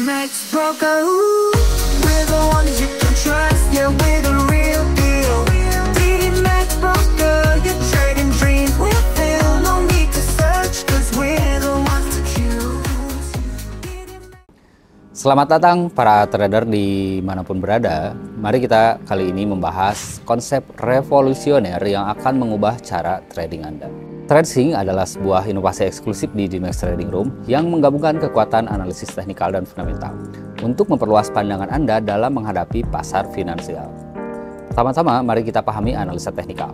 Max Broker, we're the ones you can trust. Yeah, we're the real deal. Max Broker, your trading dreams will fill. No need to search, cause we're the ones to choose. Selamat datang para trader dimanapun berada. Mari kita kali ini membahas konsep revolusioner yang akan mengubah cara trading Anda. TradeSync adalah sebuah inovasi eksklusif di Dynex Trading Room yang menggabungkan kekuatan analisis teknikal dan fundamental untuk memperluas pandangan Anda dalam menghadapi pasar finansial. Pertama-tama, mari kita pahami analisa teknikal.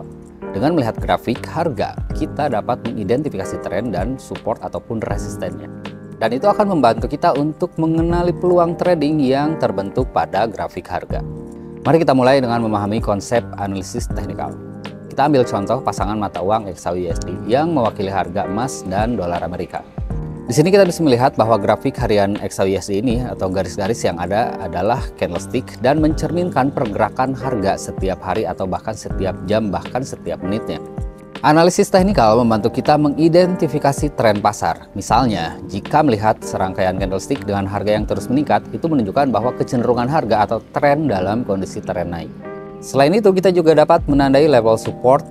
Dengan melihat grafik harga, kita dapat mengidentifikasi tren dan support ataupun resistennya. Dan itu akan membantu kita untuk mengenali peluang trading yang terbentuk pada grafik harga. Mari kita mulai dengan memahami konsep analisis teknikal. Kita ambil contoh pasangan mata uang XAUUSD yang mewakili harga emas dan dolar Amerika. Di sini kita bisa melihat bahwa grafik harian XAUUSD ini atau garis-garis yang ada adalah candlestick dan mencerminkan pergerakan harga setiap hari atau bahkan setiap jam bahkan setiap menitnya. Analisis teknikal membantu kita mengidentifikasi tren pasar. Misalnya, jika melihat serangkaian candlestick dengan harga yang terus meningkat, itu menunjukkan bahwa kecenderungan harga atau tren dalam kondisi tren naik. Selain itu, kita juga dapat menandai level support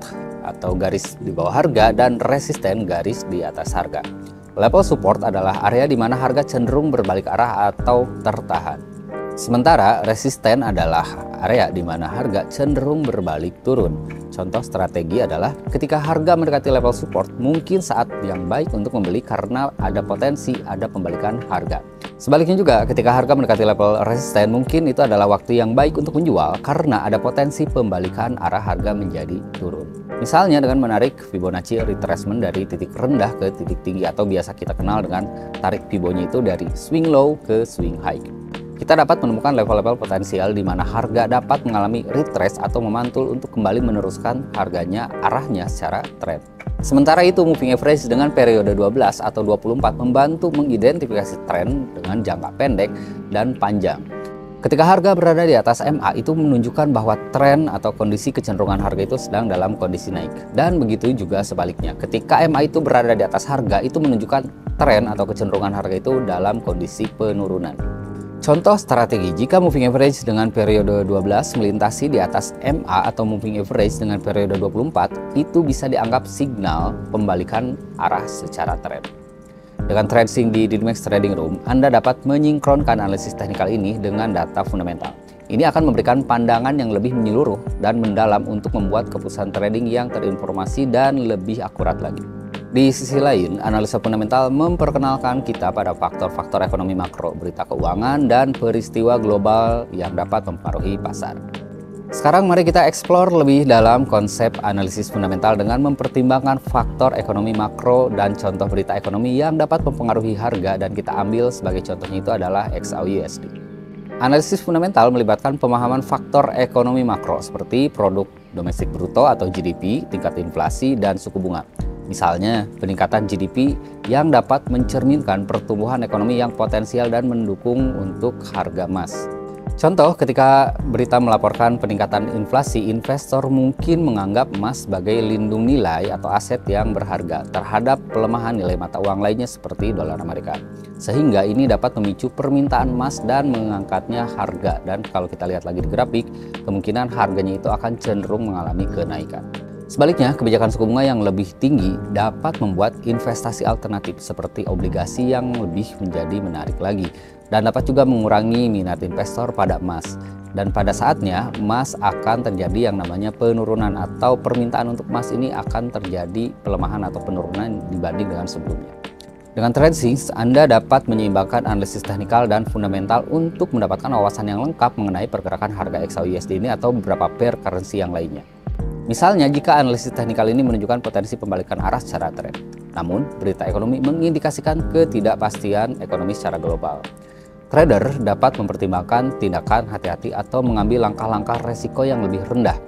atau garis di bawah harga dan resisten garis di atas harga. Level support adalah area di mana harga cenderung berbalik arah atau tertahan. Sementara resisten adalah area di mana harga cenderung berbalik turun. Contoh strategi adalah ketika harga mendekati level support, mungkin saat yang baik untuk membeli karena ada potensi ada pembalikan harga. Sebaliknya juga, ketika harga mendekati level resisten, mungkin itu adalah waktu yang baik untuk menjual karena ada potensi pembalikan arah harga menjadi turun. Misalnya dengan menarik Fibonacci retracement dari titik rendah ke titik tinggi atau biasa kita kenal dengan tarik Fibonacci itu dari swing low ke swing high. Kita dapat menemukan level-level potensial di mana harga dapat mengalami retrace atau memantul untuk kembali meneruskan harganya arahnya secara trend. Sementara itu, moving average dengan periode 12 atau 24 membantu mengidentifikasi tren dengan jangka pendek dan panjang. Ketika harga berada di atas MA, itu menunjukkan bahwa tren atau kondisi kecenderungan harga itu sedang dalam kondisi naik. Dan begitu juga sebaliknya, ketika MA itu berada di atas harga, itu menunjukkan tren atau kecenderungan harga itu dalam kondisi penurunan. Contoh strategi, jika moving average dengan periode 12 melintasi di atas MA atau moving average dengan periode 24, itu bisa dianggap signal pembalikan arah secara tren. Dengan TradeSync di Dynex Trading Room, Anda dapat menyinkronkan analisis teknikal ini dengan data fundamental. Ini akan memberikan pandangan yang lebih menyeluruh dan mendalam untuk membuat keputusan trading yang terinformasi dan lebih akurat lagi. Di sisi lain, analisa fundamental memperkenalkan kita pada faktor-faktor ekonomi makro, berita keuangan, dan peristiwa global yang dapat mempengaruhi pasar. Sekarang mari kita eksplor lebih dalam konsep analisis fundamental dengan mempertimbangkan faktor ekonomi makro dan contoh berita ekonomi yang dapat mempengaruhi harga, dan kita ambil sebagai contohnya itu adalah XAUUSD. Analisis fundamental melibatkan pemahaman faktor ekonomi makro seperti produk domestik bruto atau GDP, tingkat inflasi, dan suku bunga. Misalnya, peningkatan GDP yang dapat mencerminkan pertumbuhan ekonomi yang potensial dan mendukung untuk harga emas. Contoh, ketika berita melaporkan peningkatan inflasi, investor mungkin menganggap emas sebagai lindung nilai atau aset yang berharga terhadap pelemahan nilai mata uang lainnya seperti dolar Amerika. Sehingga ini dapat memicu permintaan emas dan mengangkatnya harga. Dan kalau kita lihat lagi di grafik, kemungkinan harganya itu akan cenderung mengalami kenaikan. Sebaliknya, kebijakan suku bunga yang lebih tinggi dapat membuat investasi alternatif seperti obligasi yang lebih menjadi menarik lagi dan dapat juga mengurangi minat investor pada emas. Dan pada saatnya, emas akan terjadi yang namanya penurunan atau permintaan untuk emas ini akan terjadi pelemahan atau penurunan dibanding dengan sebelumnya. Dengan TradeSync, Anda dapat menyeimbangkan analisis teknikal dan fundamental untuk mendapatkan wawasan yang lengkap mengenai pergerakan harga XAUUSD ini atau beberapa pair currency yang lainnya. Misalnya, jika analisis teknikal ini menunjukkan potensi pembalikan arah secara tren, namun berita ekonomi mengindikasikan ketidakpastian ekonomi secara global. Trader dapat mempertimbangkan tindakan hati-hati atau mengambil langkah-langkah resiko yang lebih rendah.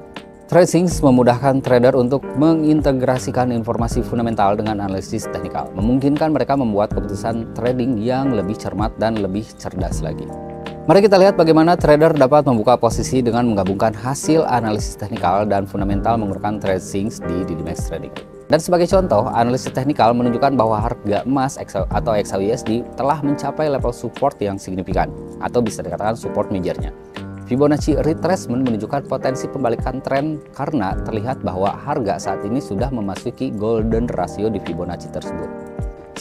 TradeSync memudahkan trader untuk mengintegrasikan informasi fundamental dengan analisis teknikal, memungkinkan mereka membuat keputusan trading yang lebih cermat dan lebih cerdas lagi. Mari kita lihat bagaimana trader dapat membuka posisi dengan menggabungkan hasil analisis teknikal dan fundamental menggunakan TradeSync di Dynex Trading. Dan sebagai contoh, analisis teknikal menunjukkan bahwa harga emas atau XAUUSD telah mencapai level support yang signifikan, atau bisa dikatakan support majornya. Fibonacci retracement menunjukkan potensi pembalikan tren karena terlihat bahwa harga saat ini sudah memasuki golden ratio di Fibonacci tersebut.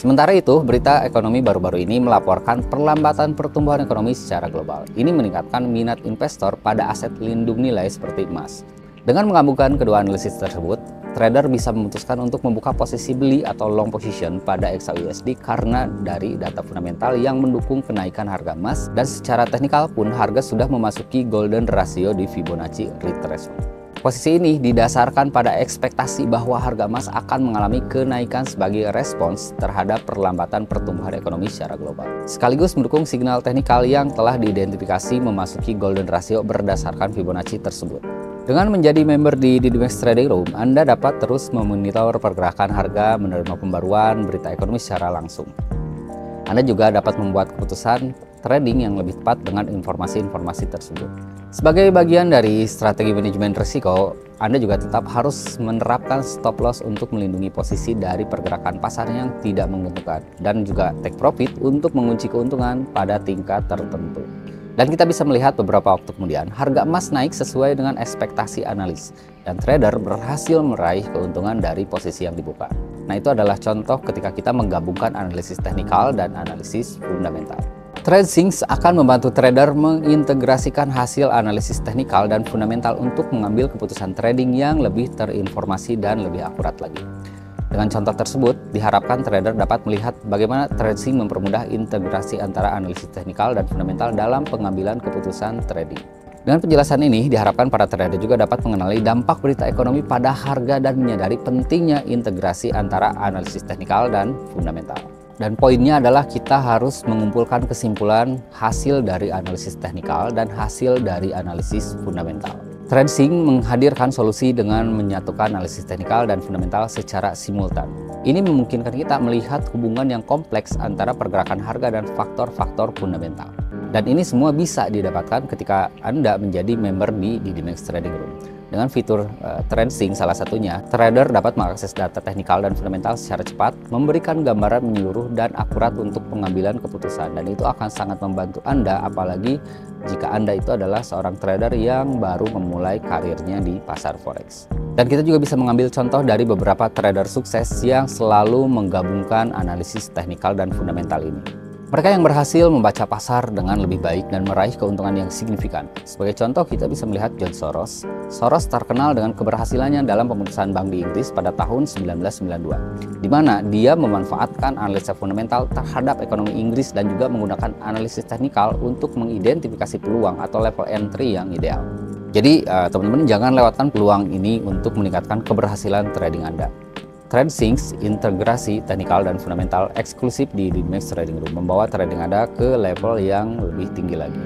Sementara itu, berita ekonomi baru-baru ini melaporkan perlambatan pertumbuhan ekonomi secara global. Ini meningkatkan minat investor pada aset lindung nilai seperti emas. Dengan menggabungkan kedua analisis tersebut, trader bisa memutuskan untuk membuka posisi beli atau long position pada XAUUSD karena dari data fundamental yang mendukung kenaikan harga emas, dan secara teknikal pun harga sudah memasuki golden ratio di Fibonacci retracement. Posisi ini didasarkan pada ekspektasi bahwa harga emas akan mengalami kenaikan sebagai respons terhadap perlambatan pertumbuhan ekonomi secara global. Sekaligus mendukung signal teknikal yang telah diidentifikasi memasuki golden ratio berdasarkan Fibonacci tersebut. Dengan menjadi member di Didymex Trading Room, Anda dapat terus memonitor pergerakan harga, menerima pembaruan berita ekonomi secara langsung. Anda juga dapat membuat keputusan trading yang lebih tepat dengan informasi-informasi tersebut. Sebagai bagian dari strategi manajemen risiko, Anda juga tetap harus menerapkan stop loss untuk melindungi posisi dari pergerakan pasar yang tidak menguntungkan, dan juga take profit untuk mengunci keuntungan pada tingkat tertentu. Dan kita bisa melihat beberapa waktu kemudian, harga emas naik sesuai dengan ekspektasi analis, dan trader berhasil meraih keuntungan dari posisi yang dibuka. Nah, itu adalah contoh ketika kita menggabungkan analisis teknikal dan analisis fundamental. TradeSync akan membantu trader mengintegrasikan hasil analisis teknikal dan fundamental untuk mengambil keputusan trading yang lebih terinformasi dan lebih akurat lagi. Dengan contoh tersebut, diharapkan trader dapat melihat bagaimana TradeSync mempermudah integrasi antara analisis teknikal dan fundamental dalam pengambilan keputusan trading. Dengan penjelasan ini, diharapkan para trader juga dapat mengenali dampak berita ekonomi pada harga dan menyadari pentingnya integrasi antara analisis teknikal dan fundamental. Dan poinnya adalah kita harus mengumpulkan kesimpulan hasil dari analisis teknikal dan hasil dari analisis fundamental. TradeSync menghadirkan solusi dengan menyatukan analisis teknikal dan fundamental secara simultan. Ini memungkinkan kita melihat hubungan yang kompleks antara pergerakan harga dan faktor-faktor fundamental. Dan ini semua bisa didapatkan ketika Anda menjadi member di Didymex Trading Room. Dengan fitur TradeSync salah satunya, trader dapat mengakses data teknikal dan fundamental secara cepat, memberikan gambaran menyeluruh dan akurat untuk pengambilan keputusan. Dan itu akan sangat membantu Anda, apalagi jika Anda itu adalah seorang trader yang baru memulai karirnya di pasar forex. Dan kita juga bisa mengambil contoh dari beberapa trader sukses yang selalu menggabungkan analisis teknikal dan fundamental ini. Mereka yang berhasil membaca pasar dengan lebih baik dan meraih keuntungan yang signifikan. Sebagai contoh, kita bisa melihat George Soros. Soros terkenal dengan keberhasilannya dalam pemutusan bank di Inggris pada tahun 1992, di mana dia memanfaatkan analisa fundamental terhadap ekonomi Inggris dan juga menggunakan analisis teknikal untuk mengidentifikasi peluang atau level entry yang ideal. Jadi, teman-teman jangan lewatkan peluang ini untuk meningkatkan keberhasilan trading Anda. TradeSync integrasi teknikal dan fundamental eksklusif di Didymex Trading Room membawa trading Anda ke level yang lebih tinggi lagi.